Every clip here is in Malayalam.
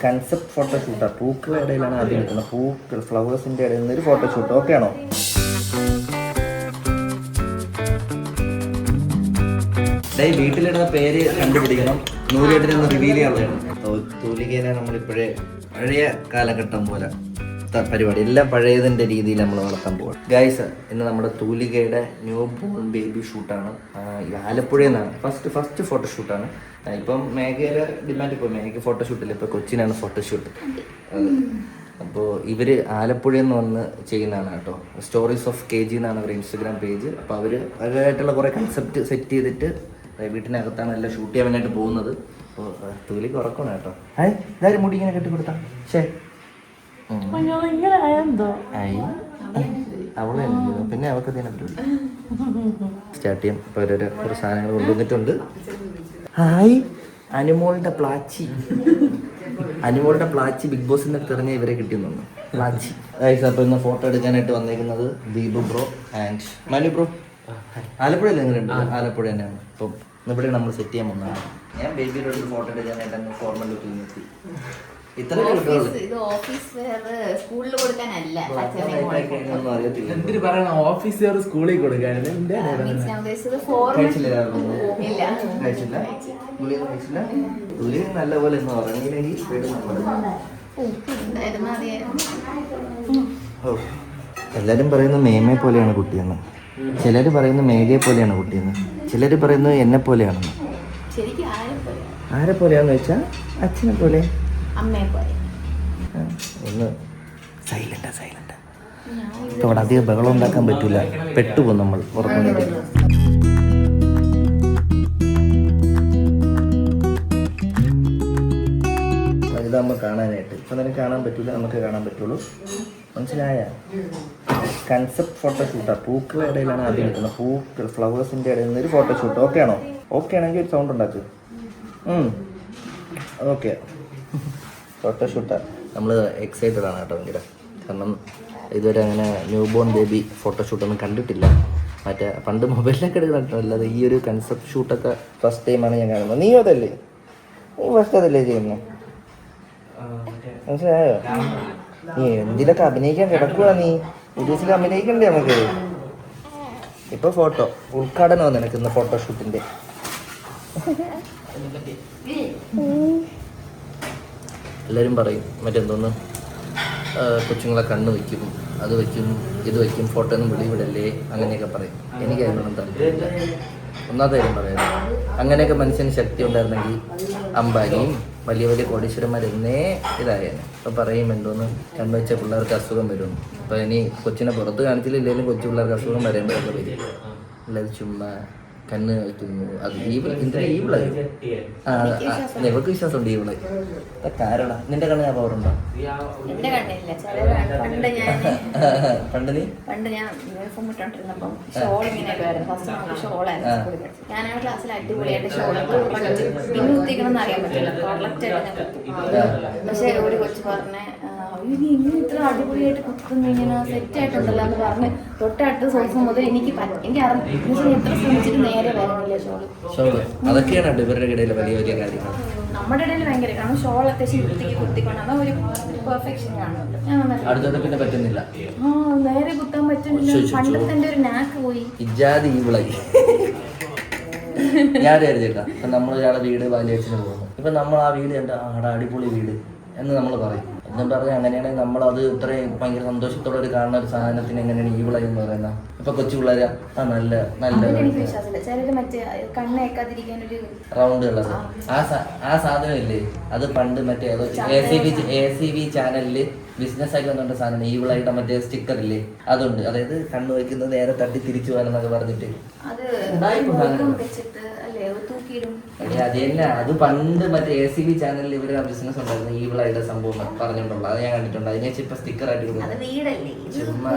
കൺസെപ്റ്റ് ഫോട്ടോഷൂട്ടാണ്. പൂക്കളുടെ ഇടയിലാണ് ആദ്യം നിൽക്കുന്നത്. പൂക്കൾ ഫ്ലവേഴ്സിൻ്റെ ഇടയിൽ നിന്നൊരു ഫോട്ടോഷൂട്ട്. ഓക്കെ ആണോ? വീട്ടിലിടുന്ന പേര് കണ്ടുപിടിക്കണം. നൂലിട്ടിരുന്ന് റിവീൽ ചെയ്യാനുള്ളതാണ്. തൂലികേനെ നമ്മളിപ്പോഴേ പഴയ കാലഘട്ടം പോലെ പരിപാടി എല്ലാം പഴയതിൻ്റെ രീതിയിൽ നമ്മൾ വളർത്താൻ പോവാം. ഗൈസ്, ഇന്ന് നമ്മുടെ തൂലികയുടെ ന്യൂ ബോൺ ബേബി ഷൂട്ടാണ്. ആലപ്പുഴയിൽ നിന്നാണ് ഫസ്റ്റ് ഫോട്ടോഷൂട്ടാണ്. ഇപ്പം മേഘയുടെ ഡിമാൻഡ്. ഇപ്പോൾ മേഘയ്ക്ക് ഫോട്ടോഷൂട്ടില്ല, ഇപ്പോൾ കൊച്ചിനാണ് ഫോട്ടോഷൂട്ട്. അപ്പോൾ ഇവർ ആലപ്പുഴയിൽ നിന്ന് വന്ന് ചെയ്യുന്നതാണ് കേട്ടോ. സ്റ്റോറീസ് ഓഫ് KG എന്നാണ് അവരുടെ ഇൻസ്റ്റഗ്രാം പേജ്. അപ്പോൾ അവർ അവരുമായിട്ടുള്ള കുറേ കൺസെപ്റ്റ് സെറ്റ് ചെയ്തിട്ട് വീട്ടിനകത്താണ് എല്ലാം ഷൂട്ട് ചെയ്യാൻ വേണ്ടിയിട്ട് പോകുന്നത്. അപ്പോൾ തൂലിക്ക് ഉറക്കണം കേട്ടോ. ഇതാരും മുടി ഇങ്ങനെ കെട്ടിക്കൊടുത്താ ശരി അവളെ പിന്നെ അവൾക്ക് സ്റ്റാർട്ട് ചെയ്യാം. ഇപ്പോൾ ഒരു സാധനങ്ങൾ കൊണ്ടുവന്നിട്ടുണ്ട്. ഹായ്, അനുമോളുടെ പ്ലാച്ചി ബിഗ് ബോസിന്റെ തിരഞ്ഞ ഇവരെ കിട്ടിയെന്നു പ്ലാച്ചി. അപ്പോൾ ഇന്ന് ഫോട്ടോ എടുക്കാനായിട്ട് വന്നേക്കുന്നത് Deepu bro and Manu bro. ആലപ്പുഴയിൽ എങ്ങനെയുണ്ട്? ആലപ്പുഴ തന്നെയാണ്. അപ്പം ഇവിടെ നമ്മൾ സെറ്റ് ചെയ്യാൻ പോകുന്നതാണ്. ഞാൻ ബേബിയുടെ ഒരു ഫോട്ടോ എടുക്കാനായിട്ട് അങ്ങ് ഫോർമൽ ലുക്കിൽ നിർത്തി. ഓഫീസർ സ്കൂളിൽ കൊടുക്കാൻ നല്ലപോലെ ഉറങ്ങിയില്ലെങ്കിൽ എല്ലാരും പറയുന്നത് മേമയെ പോലെയാണ് കുട്ടിയെന്ന്, ചിലര് പറയുന്നത് മേഘയെ പോലെയാണ് കുട്ടിയെന്ന്, ചിലര് പറയുന്നത് എന്നെ പോലെയാണെന്ന്. ആരെ പോലെയാന്ന് വെച്ചാ അച്ഛനെ പോലെ, ഒന്ന് സൈലന്റ്. അവിടെ അധികം ബഹളം ഉണ്ടാക്കാൻ പറ്റൂല, പെട്ടുപോകും നമ്മൾ ഉറങ്ങുന്നത്. വലുതാകുമ്പോൾ കാണാനായിട്ട് ഇപ്പം തന്നെ കാണാൻ പറ്റൂല, നമുക്ക് കാണാൻ പറ്റുള്ളൂ. മനസ്സിലായ? കൺസെപ്റ്റ് ഫോട്ടോഷൂട്ടാണ്. പൂക്കളുടെ ഇടയിലാണ് ആദ്യം നിൽക്കുന്നത്. പൂക്കൾ ഫ്ലവേഴ്സിൻ്റെ ഇടയിൽ നിന്നൊരു ഫോട്ടോഷൂട്ട്. ഓക്കെ ആണോ? ഓക്കെ ആണെങ്കിൽ ഒരു സൗണ്ട് ഉണ്ടാക്കുക. ഓക്കെ, ഫോട്ടോഷൂട്ടാണ്. നമ്മൾ എക്സൈറ്റഡ് ആണ് കേട്ടോ ഭയങ്കര. കാരണം ഇതുവരെ അങ്ങനെ ന്യൂ ബോൺ ബേബി ഫോട്ടോഷൂട്ടൊന്നും കണ്ടിട്ടില്ല. മറ്റേ പണ്ട് മൊബൈലിലൊക്കെ എടുക്കണം, അല്ലാതെ ഈ ഒരു കൺസെപ്റ്റ് ഷൂട്ടൊക്കെ ഫസ്റ്റ് ടൈമാണ് ഞാൻ കാണുന്നത്. നീ ഫസ്റ്റ് അതല്ലേ ചെയ്യുന്നത്? മനസ്സിലായോ? നീ എന്തിലൊക്കെ അഭിനയിക്കാൻ കിടക്കുക? നീ വീഡിയോസിൽ അഭിനയിക്കണ്ടേ നമുക്ക്? ഇപ്പൊ ഫോട്ടോ ഉദ്ഘാടനമാണ് നിനക്കുന്ന ഫോട്ടോഷൂട്ടിന്റെ. എല്ലാവരും പറയും മറ്റെന്തോന്ന് കൊച്ചുങ്ങളെ കണ്ണ് വയ്ക്കും, അത് വയ്ക്കും, ഇത് വയ്ക്കും, ഫോട്ടോ ഒന്നും വിടല്ലേ അങ്ങനെയൊക്കെ പറയും. എനിക്ക് അതിനൊന്നും താല്പര്യമില്ല. ഒന്നാമത്തെ കാര്യം പറയാം, അങ്ങനെയൊക്കെ മനുഷ്യന് ശക്തി ഉണ്ടായിരുന്നെങ്കിൽ അംബാനിയും വലിയ വലിയ കോടീശ്വരന്മാരെന്നേ ഇതായേനെ. അപ്പോൾ പറയും എന്തോന്ന് കണ്ണു വെച്ച പിള്ളേർക്ക് അസുഖം വരുമെന്ന്. അപ്പോൾ ഇനി കൊച്ചിനെ പുറത്ത് കാണിച്ചില്ലെങ്കിലും കൊച്ചു പിള്ളേർക്ക് അസുഖം വരേണ്ടതൊക്കെ വരും. അല്ലാതെ ചുമ്മാ കണ്ണ് വയ്ക്കുന്നു. അത് ഈവിളായി. ഇവർക്ക് വിശ്വാസമുണ്ട് ഈവിളായി. കാരണം നിന്റെ കണ്ണ് ഞാൻ പവറുണ്ടോ? പണ്ട് ഞാൻ യൂണിഫോം ഇട്ടോണ്ടിരുന്നപ്പം ഷോൾ ഇങ്ങനെയൊക്കെ ഫസ്റ്റ് ഷോളായിരുന്നു. ഞാനാണ് ക്ലാസ്സിൽ അടിപൊളിയായിട്ട് ഷോളൊക്കെ പിന്നെ കുത്തിക്കണമെന്ന് അറിയാൻ പറ്റില്ല, കറക്റ്റ് ആയിട്ട് ഞാൻ. പക്ഷെ ഒരു കൊച്ചു പറഞ്ഞേ ഇനി ഇങ്ങനെ ഇത്ര അടിപൊളിയായിട്ട് കുത്തുന്നു, ഇങ്ങനെ സെറ്റ് ആയിട്ടുണ്ടല്ലോ എന്ന് പറഞ്ഞ് തൊട്ടടുത്ത ദിവസം മുതൽ എനിക്ക് എത്ര ശ്രമിച്ചിട്ട് നേരെ വരുന്നില്ല ഷോള്. അതൊക്കെയാണ് ഇവരുടെ ഇടയിൽ വലിയ വലിയ കാര്യങ്ങൾ. നമ്മുടെ ഇടയിൽ ഭയങ്കര, കാരണം ഷോൾ അത്യാവശ്യം കുത്തിക്കൊണ്ട് ഒരു പെർഫെക്ഷൻ കാണുമല്ലോ. അടുത്തത് പിന്നെ പറ്റുന്നില്ല, നേരെ കുത്താൻ പറ്റുന്നില്ല. പണ്ടത്തെ എന്റെ ഒരു നാക്ക് പോയി. ഇജാതി ഈവിളായി. ഞാൻ വിചാരിച്ചേട്ടാ, ഇപ്പൊ നമ്മളൊരാളെ വീട് വാല്യച്ചിന് പോകുന്നു. ഇപ്പൊ നമ്മൾ ആ വീട് കണ്ട ആടെ അടിപൊളി വീട് എന്ന് നമ്മൾ പറയും. എന്നും പറഞ്ഞാൽ അങ്ങനെയാണെങ്കിൽ നമ്മളത് ഇത്രയും ഭയങ്കര സന്തോഷത്തോടെ കാണുന്ന ഒരു സാധനത്തിന് എങ്ങനെയാണ് ഈവിളായി എന്ന് പറയുന്നത്? ഇപ്പൊ കൊച്ചു പിള്ളേര് നല്ല റൗണ്ട് ഉള്ളത് ആ സാധനം ഇല്ലേ, അത് പണ്ട് മറ്റേ ACV ചാനലില് ബിസിനസ് ആക്കി വന്നോണ്ട സാധനം ഈവിളായിട്ട് മറ്റേ സ്റ്റിക്കർ ഇല്ലേ, അതുണ്ട്. അതായത് കണ്ണു വയ്ക്കുന്നത് നേരെ തട്ടി തിരിച്ചു പോകാനെന്നൊക്കെ പറഞ്ഞിട്ട് അത് തന്നെ. അത് പണ്ട് മറ്റേ ACV ചാനലിൽ ഇവര് ആ ബിസിനസ് ഉണ്ടായിരുന്നു, ഈവിളായിട്ട് സംഭവം പറഞ്ഞിട്ടുള്ളത്. അത് ഞാൻ കണ്ടിട്ടുണ്ട്. അതിനെ ഇപ്പൊ സ്റ്റിക്കർ ആയിട്ട് കൊടുക്കുന്നത്. ചുമ്മാ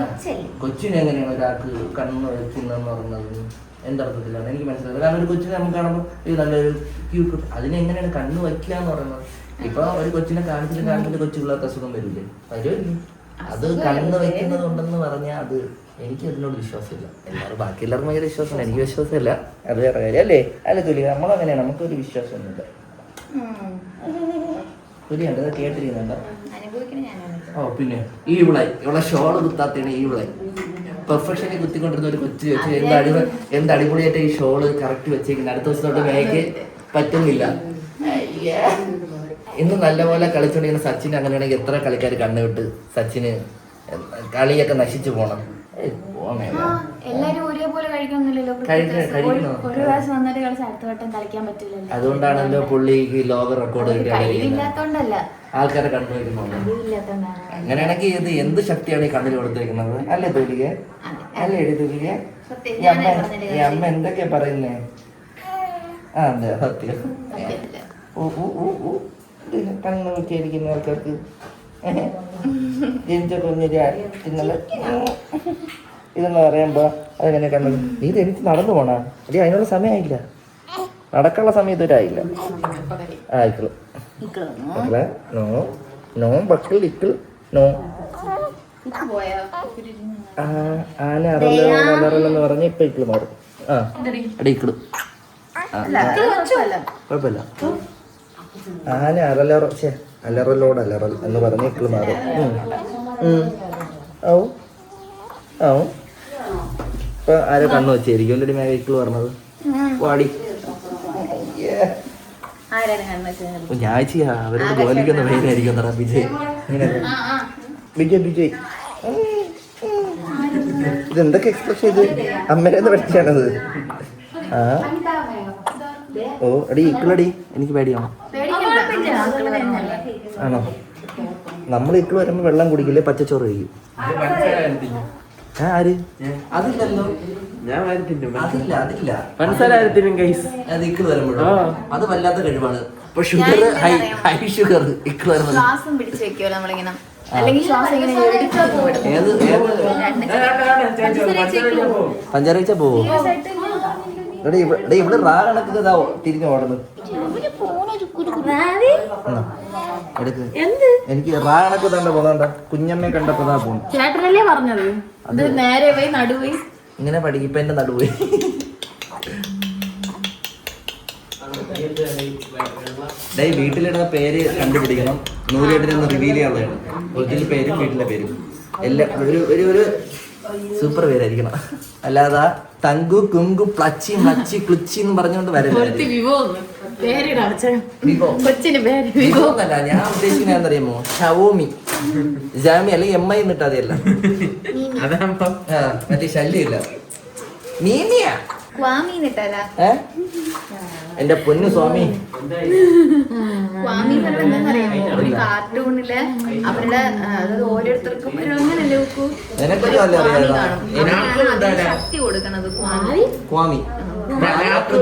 കൊച്ചിന് എങ്ങനെയാണ് ഒരാൾക്ക് കണ്ണ് വയ്ക്കുന്നതെന്ന് പറഞ്ഞത് എന്തർത്ഥത്തിലാണ് എനിക്ക് മനസ്സിലായത്. കാരണം ഒരു കൊച്ചിനെ നമുക്ക് കാണുമ്പോൾ ഇത് നല്ലൊരു ക്യൂട്ട്, അതിനെങ്ങനെയാണ് കണ്ണ് വയ്ക്കുക എന്ന് പറയുന്നത്? ഇപ്പൊ ഒരു കൊച്ചിനെ കാണിച്ചിട്ട് കൊച്ചു പിള്ളേർക്ക് അസുഖം വരില്ലേ? വരുമല്ലേ? അത് കണ്ണ് വയ്ക്കുന്നത് ഉണ്ടെന്ന് പറഞ്ഞാൽ അത് എനിക്ക് അതിനോട് വിശ്വാസമില്ല. എല്ലാവരും ബാക്കി എല്ലാവർക്കും ഭയങ്കര വിശ്വാസമാണ്, എനിക്ക് വിശ്വാസമില്ല. അത് വേറെ കാര്യം അല്ലേ? അല്ല തുലിക, നമ്മളങ്ങനെയാണ്, നമുക്കൊരു വിശ്വാസമൊന്നുമില്ല. തുലിയുണ്ട് അത് കേട്ടിരിക്കുന്നുണ്ടോ? അനുഭവിക്കണ ഞാനാണ്. ഓ പിന്നെ ഇവിടെ ഷോള് കുത്താത്താണ് പെർഫെക്ഷനിൽ കുത്തിക്കൊണ്ടിരുന്ന ഒരു കൊച്ചു വെച്ച് എന്ത് അടിപൊളിയായിട്ട് ഈ ഷോള് കറക്റ്റ് വെച്ചേക്കുന്നത്. അടുത്ത ദിവസം തൊട്ട് മേയ്ക്ക് പറ്റുന്നില്ല. ഇന്ന് നല്ലപോലെ കളിച്ചോണ്ടിരിക്കുന്ന സച്ചിൻ അങ്ങനെയാണെങ്കിൽ എത്ര കളിക്കാർ കണ്ണുവിട്ട് സച്ചിന് കളിയൊക്കെ നശിച്ചു പോണം. എല്ലാരും ഒരേപോലെ കഴിക്കണമെന്നില്ലല്ലോ. ഒരു പ്രാവശ്യം വന്നിട്ട് കളിച്ച് അടുത്ത വട്ടം കളിക്കാൻ പറ്റില്ലല്ലോ. അതുകൊണ്ടാണല്ലോ പുള്ളിക്ക് ലോക റെക്കോർഡ് കഴിവില്ലാത്തോണ്ടല്ല, ആൾക്കാരെ കണ്ടുവയ്ക്കുന്നുണ്ട്. അങ്ങനെയാണെങ്കിൽ ഇത് എന്ത് ശക്തിയാണ് ഈ കണ്ണിൽ കൊടുത്തിരിക്കുന്നത്? അല്ലേ തുലികെ? അല്ലേ എടി തുലികെ? ഈ അമ്മ എന്തൊക്കെയാ പറയുന്നേ? ആ അതെ സത്യം. കണ്ണ് നോക്കിയിരിക്കുന്ന ആൾക്കാർക്ക് ജനിച്ച കുഞ്ഞിരി ഇതെന്ന് പറയുമ്പോ അതെങ്ങനെ കണ്ണു ഇത് എനിക്ക് നടന്നു പോണ അടി അതിനുള്ള സമയമായില്ല. നടക്കാനുള്ള സമയം ഇതുവരായില്ല. ആയിക്കള് നോ നോ ബക്കിൾ ഇക്കിൾ നോ ആന അറലെന്ന് പറഞ്ഞ് ഇപ്പൊ ഇക്കിള് മാറും. ആ അടി ഇക്കിള് കുഴപ്പമില്ല. ആന അലറലോട് അലറൽ എന്ന് പറഞ്ഞ് ഇക്കിള് മാറും. ഔ ഔ ഇപ്പൊ ആരോ കണ്ണു വെച്ചായിരിക്കും എൻ്റെ മേഘ ഇക്കിള് പറഞ്ഞത്. വാടി ഞാൻ ചെയ്യാ അവരോട് ജോലിക്കൊന്ന് മെയിനായിരിക്കും തറ വിജയ്. വിജയ് ഇതെന്തൊക്കെ എക്സ്പ്രഷൻ ഇത് അമ്മേന്ന് പഠിച്ചാണത്. ആ ഓ അടി ഇക്കിളടി എനിക്ക് പേടിയാണോ? ആണോ? നമ്മൾ ഇക്കിള് വരുമ്പോ വെള്ളം കുടിക്കില്ലേ പച്ചച്ചോറ് കഴിക്കും. ആര്? അതില്ലല്ലോ. അതില്ല അത് ഇക്കിള് വരുമ്പോഴോ അത് വല്ലാത്ത കഴിവാണ്. ഇപ്പൊ ഷുഗർ ഹൈ ഷുഗർ ഇക്കിള് വരുന്നത്. പഞ്ചാര വെച്ചാ പോവോ? ഇവിടെ റാ കണക്ക് ഇതാവോ തിരിഞ്ഞു ഓടുന്നത്. എനിക്ക് റാ കണക്ക് തന്നെ പോകണ്ട. കുഞ്ഞമ്മയെ കണ്ടപ്പോഴാ പോകും. ചേട്ടനല്ലേ പറഞ്ഞത് നേരെ പോയി നടുപോയി ഇങ്ങനെ പഠിക്കും. ഇപ്പൊ എന്റെ നടുപോയി. വീട്ടിലിടുന്ന പേര് കണ്ടുപിടിക്കണം. നൂലിട്ടിരുന്ന് റിവീൽ ചെയ്യാനുള്ളതാണ്. ഒറിജിനൽ പേരും വീട്ടിലെ പേരും എല്ലാം ഒരു സൂപ്പർ പേരായിരിക്കണം. അല്ലാതെ തങ്കു കുങ്കു പ്ലച്ചി മച്ചി ക്ലിച്ചി എന്ന് പറഞ്ഞുകൊണ്ട് വരല്ല. ഞാൻ ഉദ്ദേശിക്കുന്ന എന്താറിയാമോ? ഷവോമി ജാമി അല്ലെങ്കിൽ എം ഐ എന്നിട്ട് അതെയല്ല. മറ്റേ ശല്യമില്ല. നീമിയാ എന്റെ പൊന്നു സ്വാമി. ഒരു കാർട്ടൂണില് അവരുടെ അതായത് ഓരോരുത്തർക്കും നിനക്കൊരു നല്ല ശക്തി കൊടുക്കണത് സ്വാമി.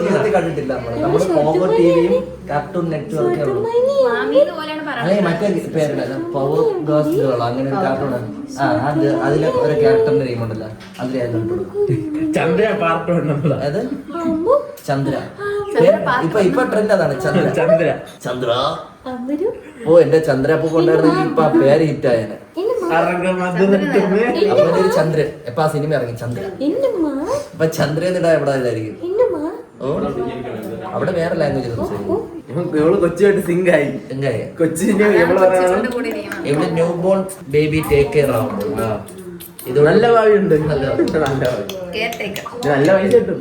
ജീവിതത്തിൽ കണ്ടിട്ടില്ല നമ്മള് പവർ ടിവിയും കാർട്ടൂൺ നെറ്റ്വർക്കേ ഉള്ളൂ. അതെ മറ്റേ പേരുണ്ടല്ലോ പവർ ഗേൾസ് ഗേൾ അങ്ങനെ ഒരു കാർട്ടൂൺ. ആ അത് അതിലെ ഒരു ക്യാരക്ടറിന്റെ നെയിം ഉണ്ടല്ലോ. അതിലായിരുന്നു ചന്ദ്ര പാർട്ട്. അതായത് ചന്ദ്ര. ഇപ്പൊ ട്രെൻഡ് അതാണ് ചന്ദ്ര. ഓ എന്റെ ചന്ദ്രപ്പൂ കൊണ്ടായിരുന്നെങ്കിൽ ഇപ്പൊ ആ പേര് ഹിറ്റായനെ. അപ്പൊ ഒരു ചന്ദ്രൻ എപ്പൊ ആ സിനിമ ഇറങ്ങി ചന്ദ്ര. ഇപ്പൊ ചന്ദ്രന്നിടാ എവിടെ ഇതായിരിക്കും. ഓ അവിടെ വേറെ ലാംഗ്വേജ് സംസാരിക്കും. കൊച്ചുമായിട്ട് സിങ്കായി കൊച്ചിന്റെ ഇവിടെ new born baby take care ആവുമ്പോൾ ഇത് നല്ല ഭാവിയുണ്ട്. നല്ല പൈസ കിട്ടും.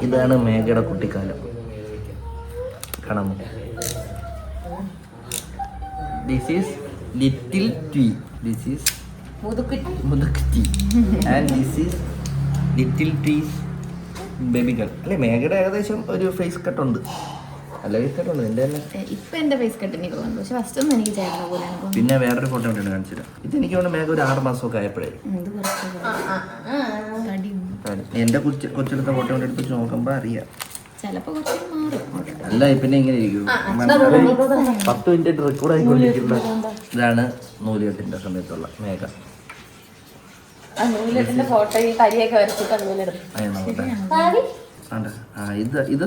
ഇതാണ് മേഘയുടെ കുട്ടിക്കാലം. കാണാമോ? ദിസ് ഈസ് ലിറ്റിൽ ട്വീ. ദിസ് ഈസ് മുതുക്കുറ്റി ആൻഡ് ദിസ് ഈസ് ലിറ്റിൽ ട്വീസ് ബേബി ഗേൾ. അല്ലെ മേഘയുടെ ഏകദേശം ഒരു ഫേസ് കട്ട് ഉണ്ട്. അല്ല ഫേസ് കട്ട് ഉണ്ട് നിന്റെ തന്നെ. ഇപ്പൊ എന്റെ ഫേസ് കട്ട് എനിക്ക് തോന്നുന്നു. പക്ഷെ ഫസ്റ്റ് ഒന്നും എനിക്ക് ചേർന്ന പോലെ. പിന്നെ വേറൊരു ഫോട്ടോ ഉണ്ട് കാണിച്ചു തരാം. ഇത് എനിക്ക് തോന്നുന്നു മേഘ ഒരു 6 മാസമൊക്കെ ആയപ്പോഴേ. എന്റെ കൊച്ചെടുത്ത ഫോട്ടോ കൊണ്ട് എടുത്ത് നോക്കുമ്പോ അറിയാം. അല്ല പിന്നെ ഇങ്ങനെ ഇരിക്കും. 10 മിനിറ്റ് റെക്കോർഡ് ആയിക്കൊണ്ടിരിക്കുന്ന ഇതാണ് നൂലുകെട്ടിന്റെ സമയത്തുള്ള മേഘ. ഇത്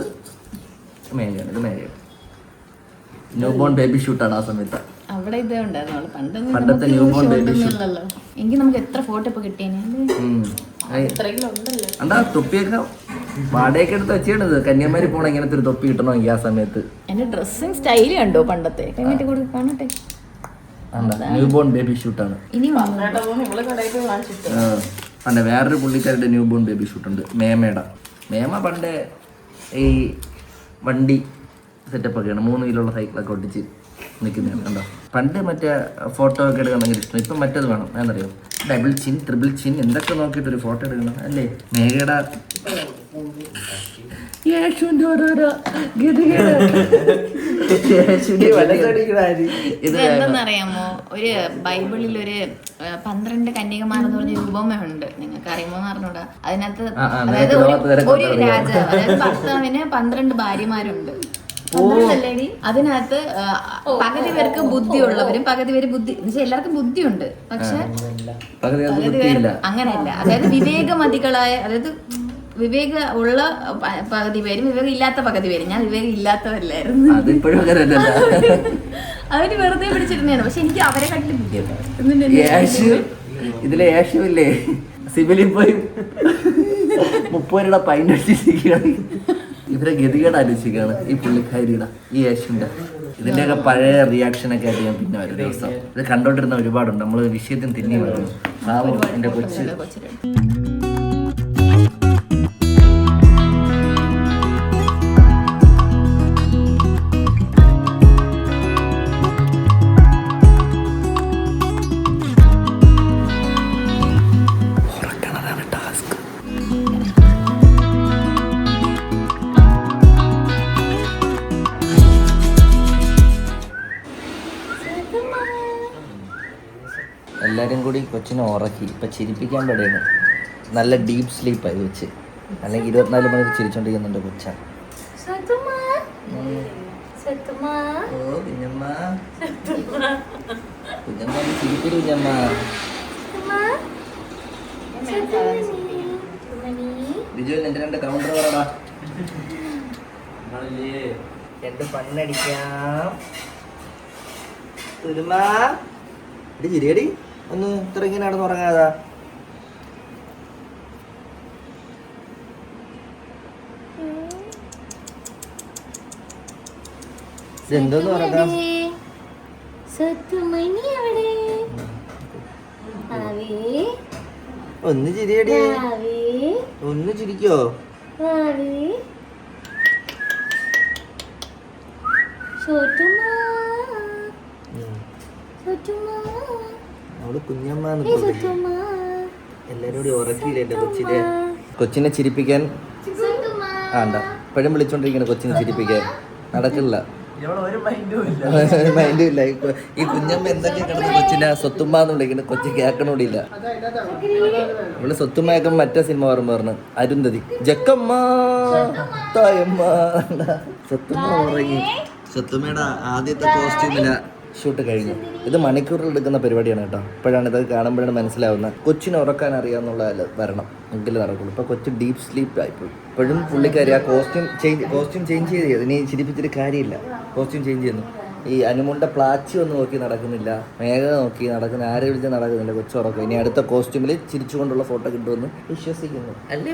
മേഘയാണ്. ഇത് മേഘയാണ്. ന്യൂ ബോൺ ബേബി ഷൂട്ടാണ് ആ സമയത്ത്. ഇവിടെ ഇതേ ഉണ്ടായിരുന്നുള്ളൂ പണ്ടൊന്നും പണ്ടത്തെ നമുക്ക് newborn short baby ഒന്നും shoot. ഇല്ലല്ലോ. എങ്കിൽ നമുക്ക് എത്ര ഫോട്ടോ ഇപ്പൊ കിട്ടിയേനെ ഇത്രയെങ്കിലും ഉണ്ടല്ലോ. എന്താ തൊപ്പിയൊക്കെ വാടകയൊക്കെ എടുത്ത് വെച്ചിടത് കന്യാകുമാരി പോണ ഇങ്ങനത്തെ ഒരു തൊപ്പി കിട്ടണമെങ്കിൽ ആ സമയത്ത്. എന്റെ ഡ്രസ്സിങ് സ്റ്റൈല് കണ്ടോ പണ്ടത്തെ കൈമാറ്റി കൊടുത്ത് കാണട്ടെ. ന്യൂ ബോൺ ബേബി ഷൂട്ടാണ്. ഇനി പണ്ട് വേറൊരു പുള്ളിക്കാരുടെ ന്യൂ ബോൺ ബേബി ഷൂട്ടുണ്ട് മേമയുടെ. മേമ പണ്ട് ഈ വണ്ടി സെറ്റപ്പ് ഒക്കെയാണ് 3 വീലുള്ള സൈക്കിളൊക്കെ ഒട്ടിച്ച് നിൽക്കുന്നതാണ് കണ്ടോ. പണ്ട് മറ്റേ ഫോട്ടോ ഒക്കെ എടുക്കാൻ ഭയങ്കര ഇഷ്ടം. ഇപ്പം മറ്റേത് വേണം എന്നറിയോ, ഡബിൾ ചിൻ ട്രിപ്പിൾ ചിൻ എന്തൊക്കെ നോക്കിയിട്ട് ഒരു ഫോട്ടോ എടുക്കണം അല്ലേ. മേഘയുടെ യേശുവിന്റെ ഓരോരോ ഇത് എന്തെന്നറിയാമോ, ഒരു ബൈബിളിൽ ഒരു 12 കന്യകമാരെന്ന് പറഞ്ഞ രൂപമുണ്ട്. നിങ്ങൾക്ക് അറിയുമോന്ന് അറിഞ്ഞൂടാ. അതിനകത്ത് അതായത് ഒരു രാജാവ്, അതായത് ഭർത്താവിന് 12 ഭാര്യമാരുണ്ട്. അതിനകത്ത് പകുതി പേർക്ക് ബുദ്ധിയുള്ളവരും പകുതി പേര് ബുദ്ധി എല്ലാവർക്കും ബുദ്ധിയുണ്ട്, പക്ഷെ പകുതി പേര് അങ്ങനെയല്ല. അതായത് വിവേകമതികളായ, അതായത് വിവേക ഉള്ള പകുതി പേരും വിവേകം ഇല്ലാത്ത പകുതി പേരും. ഞാൻ വിവേകം ഇല്ലാത്തതല്ലായിരുന്നു, അവര് വെറുതെ പിടിച്ചിരുന്നതാണ്. പക്ഷെ എനിക്ക് അവരെ കട്ടി ബുദ്ധിയുണ്ട്. ഇതിലെ യേശുവില്ലേ സിവിലിൽ പോയി 30 രൂപ പൈൻ അടിച്ചിരിക്കുകയാണ്. ഇവരെ ഗതികേട് ആലോചിക്കുകയാണ് ഈ പുള്ളിക്കാരിയുടെ ഈ യേശുവിന്റെ. ഇതിന്റെയൊക്കെ പഴയ റിയാക്ഷനൊക്കെ ആയിട്ട് ഞാൻ പിന്നെ ഒരു ദിവസം ഇത് കണ്ടോണ്ടിരുന്ന ഒരുപാടുണ്ട്. നമ്മള് വിഷയത്തിന് തിന്നി വരുന്നു. എന്റെ കൊച്ചു എല്ലാവരും കൂടി കൊച്ചിനെ ഉറക്കി. ഇപ്പം ചിരിപ്പിക്കാൻ പെടുകയാണ്. നല്ല ഡീപ്പ് സ്ലീപ്പായി വെച്ച്, അല്ലെങ്കിൽ 24 മണിക്കൂർ ചിരിച്ചോണ്ടിരിക്കുന്നുണ്ട് കൊച്ചാണ്. കുഞ്ഞമ്മ ചിരിപ്പില്ല കുഞ്ഞമ്മ. ബിജു എന്റെ 2 കൗണ്ടർ പറടാ, 2 പണ്ണടിക്കാം. തുരുമാ ചിരിയടി ഒന്ന് ഇത്ര ഇങ്ങനെ നടന്ന് ഉറങ്ങാതാ. ഇതെന്തോന്ന് ഉറങ്ങാം. ഒന്ന് ചിരിയടി, ഒന്ന് ചിരിക്കോ. അവള് കുഞ്ഞമ്മ എല്ലാരും കൂടി ഉറക്കിയില്ലേ കൊച്ചിനെ. കൊച്ചിനെ ചിരിപ്പിക്കാൻ ആണ്ട എപ്പോഴും വിളിച്ചോണ്ടിരിക്കണ കൊച്ചിനെ ചിരിപ്പിക്കാൻ നടക്കില്ല. മൈൻഡും ഇല്ല. ഈ കുഞ്ഞമ്മ എന്തൊക്കെ കിടന്ന് കൊച്ചിനെ സ്വത്തുമ്മാന്ന് വിളിക്കണ കൊച്ചി കേൾക്കണോടില്ല. ഇവള് സ്വത്തുമ്മയൊക്കെ മറ്റേ സിനിമ പറഞ്ഞു അരുന്ധതി ജക്കമ്മ തായമ്മ. സ്വത്തുമ്മ ഉറങ്ങി. സ്വത്തുമ്മയുടെ ആദ്യത്തെ കോസ്റ്റ്യൂമില ഷൂട്ട് കഴിഞ്ഞു. ഇത് മണിക്കൂറിൽ എടുക്കുന്ന പരിപാടിയാണ് കേട്ടോ. ഇപ്പോഴാണ് ഇത് കാണുമ്പോഴാണ് മനസ്സിലാവുന്നത്. കൊച്ചിനെ ഉറക്കാൻ അറിയാമെന്നുള്ള വരണം എങ്കിലും നടക്കുള്ളൂ. ഇപ്പോൾ കൊച്ചു ഡീപ്പ് സ്ലീപ്പ് ആയിപ്പോയി. ഇപ്പോഴും പുള്ളിക്കാരി ആ കോസ്റ്റ്യൂം ചേഞ്ച് ചെയ്ത് ഇനി ചിരിപ്പിച്ചിട്ട് കാര്യമില്ല. കോസ്റ്റ്യൂം ചേഞ്ച് ചെയ്യുന്നു. ഈ അനുമുണ്ട പ്ലാച്ചി ഒന്നും നോക്കി നടക്കുന്നില്ല, മേഘ നോക്കി നടക്കുന്ന, ആരെ വിളിച്ച് നടക്കുന്നില്ല. കൊച്ചുറക്കം. ഇനി അടുത്ത കോസ്റ്റ്യൂമിൽ ചിരിച്ചുകൊണ്ടുള്ള ഫോട്ടോ കിട്ടുമെന്ന് വിശ്വസിക്കുന്നു. അല്ലേ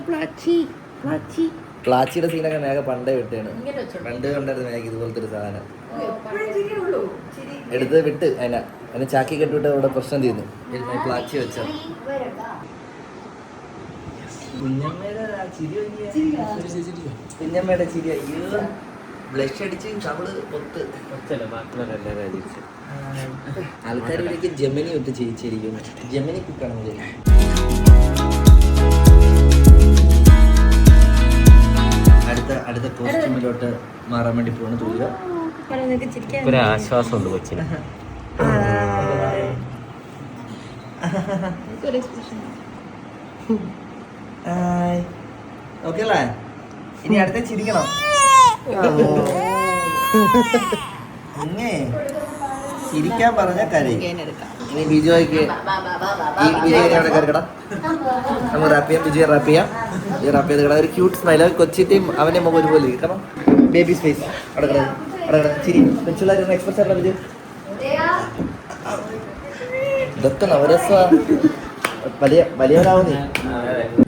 പ്ലാച്ചിയുടെ സീനൊക്കെ മേഘ പണ്ടേ വിട്ടാണ്. പണ്ട് കണ്ടായിരുന്നു മേഘ ഇതുപോലത്തെ ഒരു സാധനം എടുത്ത് വിട്ട് അതിനെ ചാക്കി കെട്ടിവിട്ട് അവിടെ പ്രശ്നം തീർന്നു. പ്ലാച്ചി വെച്ച കുഞ്ഞമ്മയുടെ ചിരി. അയ്യോ ബ്ലഷ് അടിച്ച് അവള് പൊത്ത്. ആൾക്കാർ വിളിക്കും ജെമിനി വിട്ട് ചിരിച്ചിരിക്കുന്നു. ജെമിനി കുക്കാണെങ്കിൽ അടുത്ത കോസ്റ്റ്യൂമിലോട്ട് മാറാൻ വേണ്ടി പോകണം. തോന്നുക ഒരു ആശ്വാസമുണ്ട് കൊച്ചിന്. ഓക്കെ അല്ലേ? ഇനി അടുത്ത ചിരിക്കണം. ചിരിക്കാൻ പറഞ്ഞ കരയും. ഇനി ബിജോയ്ക്ക് അവിടെ കയറിക്കടാ. നമ്മൾ റാപ്പ് ചെയ്യാം. ബിജോയെ റാപ്പ് ചെയ്യാം. ഈ റാപ്പ് ചെയ്ത് കിടാ. ഒരു ക്യൂട്ട് സ്മൈൽ. കൊച്ചിൻ്റെയും അവൻ്റെ മുഖം ഒരുപോലെ ഇരിക്കണം. ബേബി സ്പേസ് അവിടെ കിടക്കും. അവിടെ ചിരി പെൻസിലായിരുന്നു എക്സ്പ്രസ് ആയിട്ടുള്ള ബിജു. ഇതൊക്കെ നവരസ വലിയവരാവുന്നേ.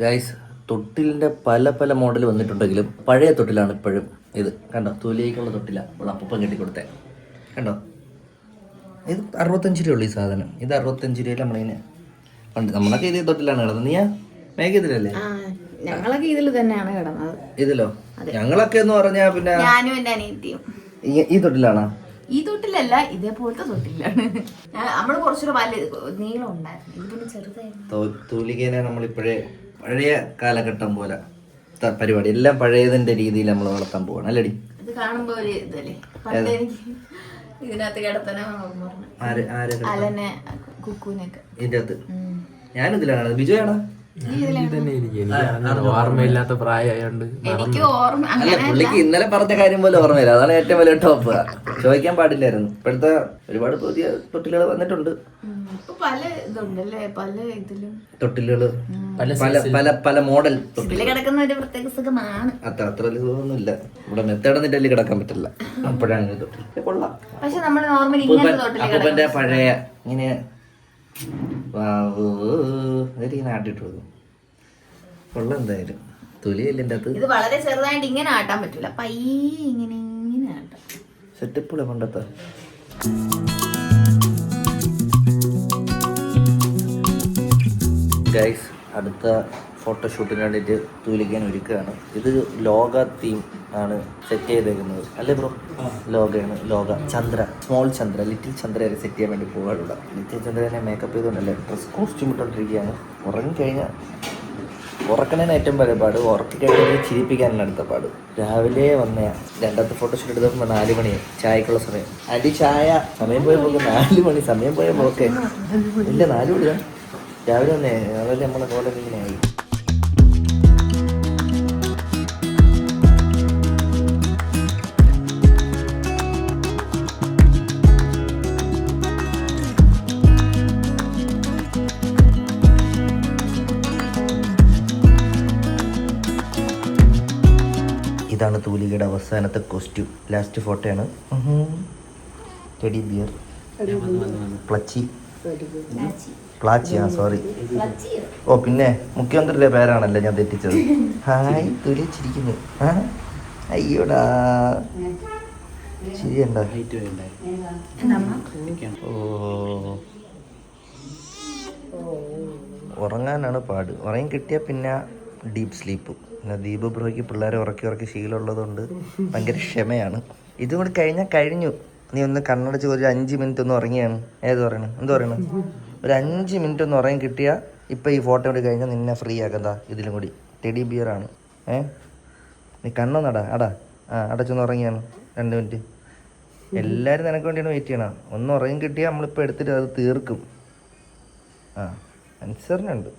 ഗൈസ്, തൊട്ടിലിന്റെ പല പല മോഡൽ വന്നിട്ടുണ്ടെങ്കിലും പഴയ തൊട്ടിലാണ് ഇപ്പോഴും ഇത്. കണ്ടോ, തൂലിയേക്കുള്ള തൊട്ടില അപ്പം കെട്ടിക്കൊടുത്തേ. കണ്ടോ, ഇത് 65 രൂപയുള്ളൂ ഈ സാധനം. ഇത് 65 രൂപയിൽ നമ്മളിങ്ങനെ ഉണ്ട്. നമ്മളൊക്കെ ഇതേ തൊട്ടിലാണ് കിടന്നത്. നീയാ മേഘ ഇതിലല്ലേ? ഞങ്ങളൊക്കെ ഇതിൽ തന്നെയാണ് കിടന്നത്. ഇതിലോ? ഞങ്ങളൊക്കെ എന്ന് പറഞ്ഞാ പിന്നെ ഞാനും എന്റെ അനിയത്തിയും ഈ തൊട്ടിലാണോ? ഈ തൊട്ടിലല്ല, ഇതേപോലത്തെ തൊട്ടിലാണ്. നമ്മള് കുറച്ചുകൂടെ വലിയ നീളം ഉണ്ടായിരുന്നു, ഇത് പിന്നെ ചെറുതായിരുന്നു. തൂലികേനെ നമ്മളിപ്പോഴേ പഴയ കാലഘട്ടം പോലെ പരിപാടി എല്ലാം പഴയതിന്റെ രീതിയിൽ നമ്മൾ വളർത്താൻ പോവാണ് അല്ലേടി? ഇത് കാണുമ്പോ ഒരു ഇതല്ലേ, പണ്ട് എനിക്ക് ഇതിനകത്ത് കിടത്തനെ അലനെ കുക്കൂനൊക്കെ ഇതിന്റെ അകത്ത്. ഞാനും ഇതിലാണ്. ബിജുവാണോ? ഓർമ്മയില്ലാത്ത പ്രായമായോണ്ട് എനിക്ക് ഓർമ്മ അല്ല, പുള്ളിക്ക് ഇന്നലെ പറഞ്ഞ കാര്യം പോലെ ഓർമ്മയില്ല. അതാണ് ഏറ്റവും വലിയ ടോപ്പ്. ചോദിക്കാൻ പാടില്ലായിരുന്നു. ഇപ്പോഴത്തെ ഒരുപാട് പുതിയ തൊട്ടിലുകൾ വന്നിട്ടുണ്ട്. പല ഇതുണ്ടല്ലേ, പല ഇതിലും തൊട്ടിലുകള് പല പല മോഡൽ ഇതില് കിടക്കുന്ന ഒരു പ്രത്യേക സുഖമാണ്. അത്ര ഇതൊന്നുമില്ല. ഇവിടെ മെത്തേടൊന്നിട്ട് അതിൽ കിടക്കാൻ പറ്റില്ല. അപ്പോഴാണ് തൊട്ടിൽ കൊള്ളാം. പക്ഷെ നമ്മള് നോർമലി ഇങ്ങനത്തെ തൊട്ടില് അപ്പൂപ്പന്റെ പഴയ ഇങ്ങനെ ഇങ്ങനെ ആട്ടിട്ട് കൊടുക്കും. കൊള്ളാം എന്തായാലും. തൊലിയല്ലേ എൻ്റെ അകത്ത്. ഇത് വളരെ ചെറുതായിട്ട് ഇങ്ങനെ ആട്ടാൻ പറ്റൂല, പയ്യെ ഇങ്ങനെ ഇങ്ങനെ ആട്ടാം. സെറ്റപ്പുള്ള പണ്ടത്തെ. ഗൈസ്, അടുത്ത ഫോട്ടോഷൂട്ടിന് വേണ്ടിയിട്ട് തൂലിക്കാൻ ഒരുക്കുകയാണ്. ഇത് ലോക തീം ആണ് സെറ്റ് ചെയ്തേക്കുന്നത് അല്ലേ ബ്രോ? ലോകയാണ്. ലോക ചന്ദ്ര, സ്മോൾ ചന്ദ്ര, ലിറ്റിൽ ചന്ദ്രയെ സെറ്റ് ചെയ്യാൻ വേണ്ടി പോകാറുള്ള. ലിറ്റിൽ ചന്ദ്രനെ മേക്കപ്പ് ചെയ്തുകൊണ്ടല്ലേ ഡ്രസ് കോസ്റ്റ്യൂം ഇട്ടോണ്ടിരിക്കുകയാണ്. ഉറങ്ങിക്കഴിഞ്ഞാൽ ഉറക്കണേന് ഏറ്റവും വലിയ പാട്, ഉറക്കിക്കഴിഞ്ഞാൽ ചിരിപ്പിക്കാനാണ് അടുത്ത പാട്. രാവിലെ വന്ന രണ്ടാമത്തെ ഫോട്ടോഷൂട്ട് എടുത്തപ്പോൾ 4 മണിയായി, ചായക്കുള്ള സമയം. അടി ചായ സമയം പോയ പോക്ക് 4 മണി സമയം പോയ പോക്കെ ഇല്ല. 4 മണിയാ രാവിലെ വന്നേ. അതല്ലേ നമ്മളെ പോലെ ഇങ്ങനെ ആയി. ഇതാണ് തൂലികയുടെ അവസാനത്തെ കോസ്റ്റ്യൂം. ലാസ്റ്റ് ഫോട്ടോയാണ്. ടെഡി ബിയർ, പ്ലച്ചി, സോറി. ഓ പിന്നെ മുഖ്യമന്ത്രിയുടെ പേരാണല്ലേ ഞാൻ തെറ്റിച്ചത്. ഹായ്, തുലിച്ചിരിക്കുന്നു. അയ്യോടാ, ശരിയണ്ട. ഓ, ഉറങ്ങാനാണ് പാട്. ഉറങ്ങി കിട്ടിയാൽ പിന്നെ ഡീപ്പ് സ്ലീപ്പ്. പിന്നെ ദീപ് ബ്രോയ്ക്ക് പിള്ളേരെ ഉറക്കി ശീലമുള്ളതുകൊണ്ട് ഭയങ്കര ക്ഷമയാണ്. ഇതും കൂടി കഴിഞ്ഞു. നീ ഒന്ന് കണ്ണടച്ച് ഒരു 5 മിനിറ്റ് ഒന്ന് ഉറങ്ങിയാണ്. എന്ത് പറയണം ഒരു 5 മിനിറ്റ് ഒന്ന് ഉറങ്ങി കിട്ടിയാൽ ഇപ്പം ഈ ഫോട്ടോ കൂടി കഴിഞ്ഞാൽ നിന്നെ ഫ്രീ ആക്കതാ. ഇതിലും കൂടി ടെഡി ബിയറാണ്. നീ കണ്ണൊന്നടാ അടച്ചൊന്ന് ഉറങ്ങിയാണ് 2 മിനിറ്റ്. എല്ലാവരും നിനക്ക് വേണ്ടിയാണ് വെയിറ്റ് ചെയ്യണം. ഒന്ന് ഉറങ്ങി കിട്ടിയാൽ നമ്മളിപ്പോൾ എടുത്തിട്ട് അത് തീർക്കും. അനുസരണുണ്ട്.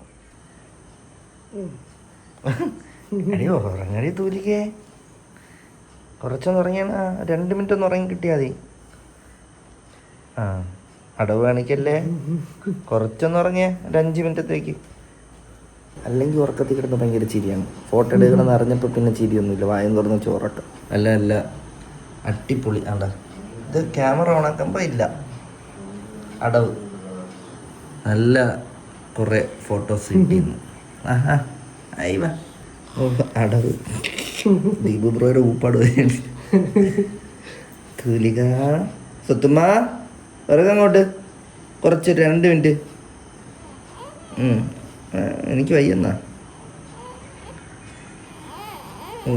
അടിയോ ഉറങ്ങടി തൂലിക്കേ. കുറച്ചൊന്ന് ഉറങ്ങിയാണ്. 2 മിനിറ്റ് ഒന്ന് ഉറങ്ങി കിട്ടിയാൽ മതി. അടവ് കാണിക്കല്ലേ. കുറച്ചൊന്ന് ഉറങ്ങിയ ഒരു 5 മിനിറ്റത്തേക്ക്. അല്ലെങ്കിൽ ഉറക്കത്തിൽ കിടന്ന് ഭയങ്കര ചിരിയാണ്. ഫോട്ടോ എടുക്കണമെന്ന് അറിഞ്ഞപ്പോൾ പിന്നെ ചിരിയൊന്നുമില്ല. വായം തുറന്ന് ചോറട്ടെ. അല്ല അട്ടിപ്പൊളി. ഇത് ക്യാമറ ഓണാക്കുമ്പോൾ ഇല്ല അടവ്. നല്ല കുറേ ഫോട്ടോസ് കിട്ടിയിരുന്നു. അയ്യ അടവ്. ദീപു ബ്രോയുടെ ഊപ്പാട് വരെയാണ്. തൂലിക സ്വത്തുമ്മ അങ്ങോട്ട് കുറച്ച് 2 മിനിറ്റ്. എനിക്ക് വയ്യെന്നാ. ഓ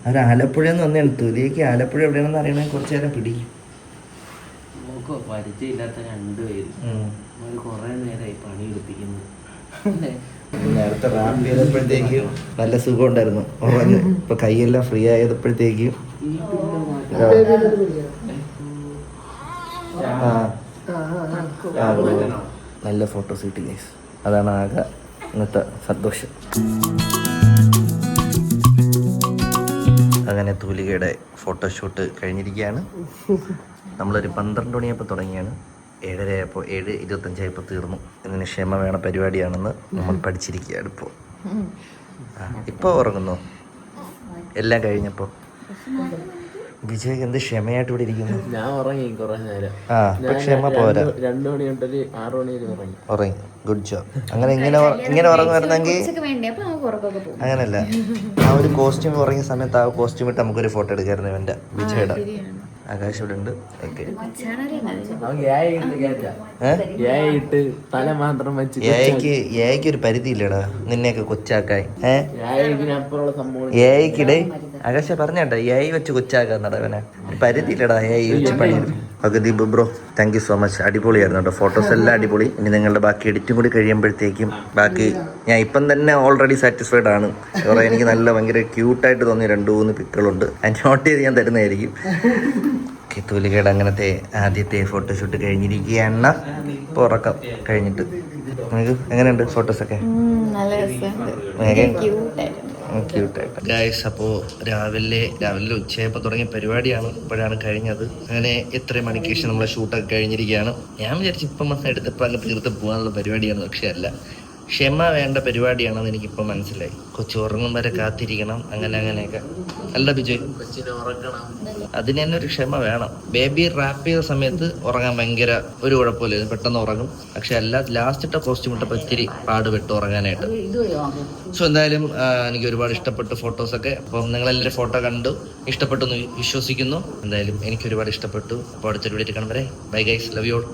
അവർ ആലപ്പുഴന്ന് വന്നതാണ്. തുലിക്ക് ആലപ്പുഴ എവിടെയാണെന്ന് അറിയണേ കുറച്ച് നേരം പിടിക്കും. പരിചയമില്ലാത്ത 2 പേര് കുറെ നേരമായി പണി എടുപ്പിക്കുന്നു. നേരത്തെ റാമ്പ് ചെയ്തപ്പോഴത്തേക്ക് നല്ല സുഖം ഉണ്ടായിരുന്നു. ഉറങ്ങ് ഇപ്പൊ കൈയെല്ലാം ഫ്രീ ആയപ്പോഴത്തേക്ക് നല്ല ഫോട്ടോസ് കിട്ടി ഗൈസ്. അതാണ് ആകെ ഇന്നത്തെ സന്തോഷം. അങ്ങനെ തൂലികയുടെ ഫോട്ടോഷൂട്ട് കഴിഞ്ഞിരിക്കുകയാണ്. നമ്മളൊരു 12 മണിയപ്പോൾ തുടങ്ങിയാണ്. 7:30 ആയപ്പോൾ 7:25 തീർന്നു. ഇതിന് ക്ഷമ വേണ പരിപാടിയാണെന്ന് നമ്മൾ പഠിച്ചിരിക്കുകയാണ് ഇപ്പോൾ. ഇപ്പോൾ ഉറങ്ങുന്നു. എല്ലാം കഴിഞ്ഞപ്പോൾ വിജയ്ക്ക് എന്ത് ക്ഷമയായിട്ട് ഇവിടെ ഇരിക്കുന്നു. ഞാൻ ഉറങ്ങി കുറെ നേരം. ആ ഇപ്പൊ ക്ഷമ പോരാ. 2 മണി തൊട്ടൊരു 6 മണി വരെ ഉറങ്ങി. Good job. അങ്ങനെ ഇങ്ങനെ ഉറങ്ങുമായിരുന്നെങ്കിൽ അങ്ങനല്ല, ആ ഒരു കോസ്റ്റ്യൂം ഉറങ്ങിയ സമയത്ത് ആ കോസ്റ്റ്യൂം ഇട്ട് നമുക്കൊരു ഫോട്ടോ എടുക്കായിരുന്നു ഇവന്റെ വിജയുടെ. ആകാശ് ഇവിടെ ഉണ്ട്. ഓക്കെ ഇട്ട് തല മാത്രം വെച്ച് ഏയ്ക്ക് ഒരു പരിധി ഇല്ലടാ നിന്നെയൊക്കെ കൊച്ചാക്കാൻ. ഇതിനപ്പുറമുള്ള സംഭവം ഏയ്ക്കിടെ ആകാശ പറഞ്ഞേട്ടാ ഏഐ വെച്ച് കൊച്ചാക്കാന്നടാ അവനെ. പരിധി ഇല്ലടാ ഏഐ വെച്ച് പണിയെടുക്കും. Okay Deep bro, thank you so much. അടിപൊളിയായിരുന്നു കേട്ടോ. ഫോട്ടോസ് എല്ലാം അടിപൊളി. ഇനി നിങ്ങളുടെ ബാക്കി എഡിറ്റും കൂടി കഴിയുമ്പോഴത്തേക്കും ബാക്കി ഞാൻ ഇപ്പം തന്നെ ഓൾറെഡി സാറ്റിസ്ഫൈഡ് ആണ്. കുറെ എനിക്ക് നല്ല ഭയങ്കര ക്യൂട്ടായിട്ട് തോന്നിയ 2-3 പിക്കുകളുണ്ട്. അത് നോട്ട് ചെയ്ത് ഞാൻ തരുന്നതായിരിക്കും. തൂലികയുടെ അങ്ങനത്തെ ആദ്യത്തെ ഫോട്ടോഷൂട്ട് കഴിഞ്ഞിരിക്കുകയാണ്. ഇപ്പോൾ ഉറക്കം കഴിഞ്ഞിട്ട് നിങ്ങൾക്ക് എങ്ങനെയുണ്ട് ഫോട്ടോസൊക്കെ? ക്യൂട്ടായിട്ട് ഗൈസ്. അപ്പോൾ രാവിലെ ഉച്ചയായപ്പോൾ തുടങ്ങിയ പരിപാടിയാണ്, ഇപ്പോഴാണ് കഴിഞ്ഞത്. അങ്ങനെ എത്ര മണിക്ക് ശേഷം നമ്മളെ ഷൂട്ടൊക്കെ കഴിഞ്ഞിരിക്കുകയാണ്. ഞാൻ വിചാരിച്ചു ഇപ്പം എടുത്തപ്പോൾ അങ്ങ് തീർത്ത് പോകാനുള്ള പരിപാടിയാണ്, പക്ഷെ അല്ല, ക്ഷമ വേണ്ട പരിപാടിയാണെന്ന് എനിക്കിപ്പോൾ മനസ്സിലായി. കൊച്ചു ഉറങ്ങും വരെ കാത്തിരിക്കണം, അങ്ങനെയൊക്കെ അല്ല ബിജയ്? കൊച്ചിനെ ഉറക്കണം, അതിന് തന്നെ ഒരു ക്ഷമ വേണം. ബേബി റാപ്പ് ചെയ്ത സമയത്ത് ഉറങ്ങാൻ ഭയങ്കര ഒരു കുഴപ്പമില്ല, പെട്ടെന്ന് ഉറങ്ങും. പക്ഷെ അല്ല, ലാസ്റ്റ് ഇട്ട കോസ്റ്റ്യൂം ഇട്ടപ്പോൾ ഇത്തിരി പാടുപെട്ട് ഉറങ്ങാനായിട്ട്. സോ എന്തായാലും എനിക്ക് ഒരുപാട് ഇഷ്ടപ്പെട്ടു ഫോട്ടോസൊക്കെ. അപ്പം നിങ്ങളെല്ലാവരും ഫോട്ടോ കണ്ടു ഇഷ്ടപ്പെട്ടു എന്ന് വിശ്വസിക്കുന്നു. എന്തായാലും എനിക്ക് ഒരുപാട് ഇഷ്ടപ്പെട്ടു. അപ്പോൾ അടുത്തൊരു വീഡിയോ കാണും വരെ bye guys, love you all.